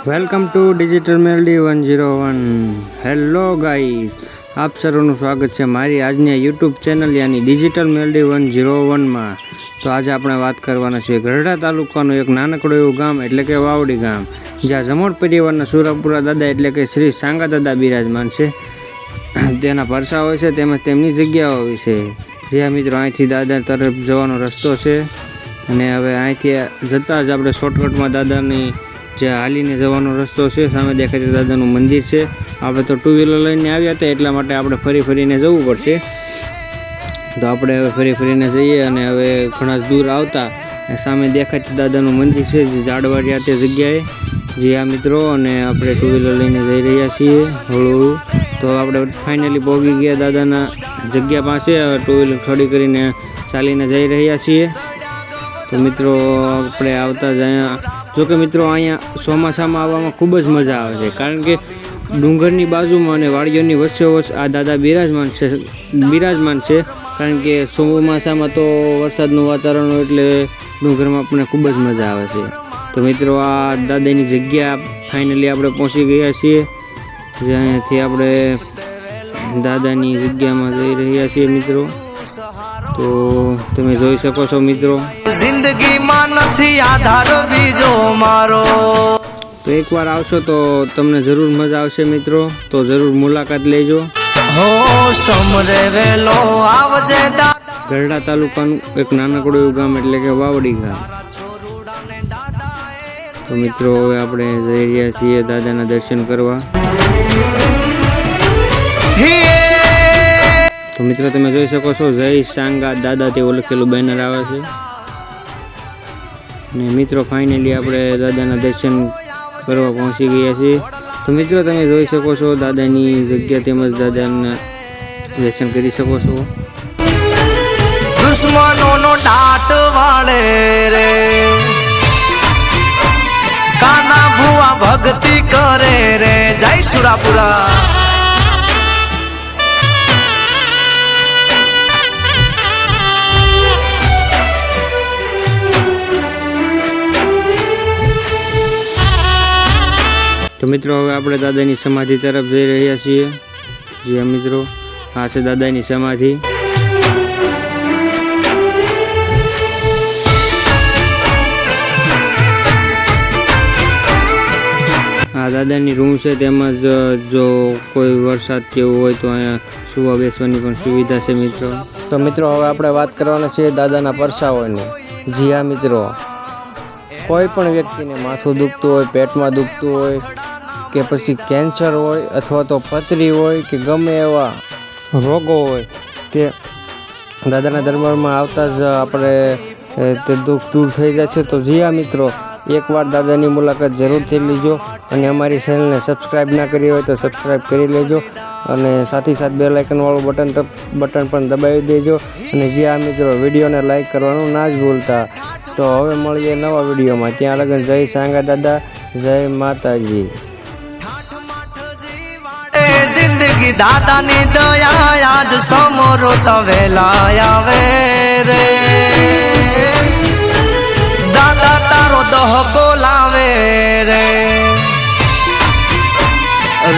Welcome to digital Meldi 101. Hello guys, આપ સર્વનું સ્વાગત છે મારી આજની યુટ્યુબ ચેનલ યાની ડિજિટલ મેલડી 101માં. તો આજે આપણે વાત કરવાના છીએ ગઢડા તાલુકાનું એક નાનકડું એવું ગામ એટલે કે વાવડી ગામ, જ્યાં જમોડ પરિવારના સુરાપુરા દાદા એટલે કે શ્રી સાંગા દાદા બિરાજમાન છે. તેના પરસા હોય છે તેમજ તેમની જગ્યાઓ વિશે. જ્યાં મિત્રો અહીંથી દાદા તરફ જવાનો રસ્તો છે, અને હવે અહીંથી જતાં જ આપણે શોર્ટકટમાં દાદાની જે હાલીને જવાનો રસ્તો છે, સામે દેખાય છે દાદાનું મંદિર છે. આપણે તો ટુ વ્હીલર લઈને આવ્યા હતા એટલા માટે આપણે ફરીને જવું પડશે. તો આપણે હવે ફરીને જઈએ, અને હવે ઘણા દૂર આવતા સામે દેખાય છે દાદાનું મંદિર છે, જે ઝાડવાડિયા તે જગ્યાએ. જી આ મિત્રો, અને આપણે ટુ વ્હીલર લઈને જઈ રહ્યા છીએ હળવું. તો આપણે ફાઇનલી પહોંચી ગયા દાદાના જગ્યા પાસે. ટુ વ્હીલર ખડી કરીને ચાલીને જઈ રહ્યા છીએ. તો મિત્રો આપણે આવતા જ અહીંયા, જોકે મિત્રો અહીંયા ચોમાસામાં આવવામાં ખૂબ જ મજા આવે છે, કારણ કે ડુંગરની બાજુમાં અને વાડીઓની વચ્ચોવચ્ચ આ દાદા બિરાજમાન છે. કારણ કે ચોમાસામાં તો વરસાદનું વાતાવરણ હોય એટલે ડુંગરમાં આપણને ખૂબ જ મજા આવે છે. તો મિત્રો આ દાદાની જગ્યા ફાઇનલી આપણે પહોંચી ગયા છીએ, જ્યાંથી આપણે દાદાની જગ્યામાં જઈ રહ્યા છીએ મિત્રો. તો તમે જોઈ શકો છો મિત્રો, જિંદગીમાં નથી આધાર બીજો મારો. તો એકવાર આવશો તો તમને જરૂર મજા આવશે મિત્રો. તો જરૂર મુલાકાત લેજો. હો સમરે વેલો આવજે ગઢડા તાલુકાનું એક નાનકડું એવું ગામ એટલે કે વાવડી ગામ. તો મિત્રો હવે આપણે જઈ રહ્યા છીએ દાદાના દર્શન કરવા. તો મિત્રો તમે જોઈ શકો છો જય સાંગા દાદા તેવું લખેલું બેનર આવે છે. ને મિત્રો ફાઇનલી આપણે દાદાના દર્શન કરવા પહોંચી ગયા છીએ. તો મિત્રો તમે જોઈ શકો છો દાદાની જગ્યા તેમજ દાદાના દર્શન કરી શકો છો. દુશ્મનોનો ટાટ વાળે રે, કાના ભુવા ભક્તિ કરે રે. જય સુરાપુરા. તો મિત્રો હવે આપણે દાદાની સમાધિ તરફ જઈ રહ્યા છીએ. જી મિત્રો, આ છે દાદાની સમાધિ. આ દાદાની રૂમ છે, તેમજ જો કોઈ વરસાદ કેવું હોય તો અહીંયા સુવા બેસવાની પણ સુવિધા છે મિત્રો. તો મિત્રો હવે આપણે વાત કરવાના છીએ દાદાના પરસાઓની. જી હા મિત્રો, કોઈ પણ વ્યક્તિને માથું દુખતું હોય, પેટમાં દુખતું હોય, કે પછી કેન્સર હોય, અથવા તો પથરી હોય, કે ગમે એવા રોગો હોય, તે દાદાના દરબારમાં આવતા જ આપણે તે દુઃખ દૂર થઈ જાય છે. તો જી હા મિત્રો, એકવાર દાદાની મુલાકાત જરૂરથી લીજો, અને અમારી ચેનલને સબસ્ક્રાઈબ ના કરી હોય તો સબસ્ક્રાઈબ કરી લેજો, અને સાથે બેલ આઇકનવાળું બટન પણ દબાવી દેજો. અને જી હા મિત્રો, વિડીયોને લાઈક કરવાનું ના જ ભૂલતા. તો હવે મળીએ નવા વિડીયોમાં. ત્યાં લગન જય સાંગા દાદા, જય માતાજી. જિંદગી દાદાની દયા આજ સમરો તવેલા આવે રે. દાદા તારો દહકો લાવે રે.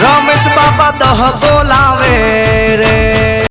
રમેશ બાપા દહકો લાવે રે.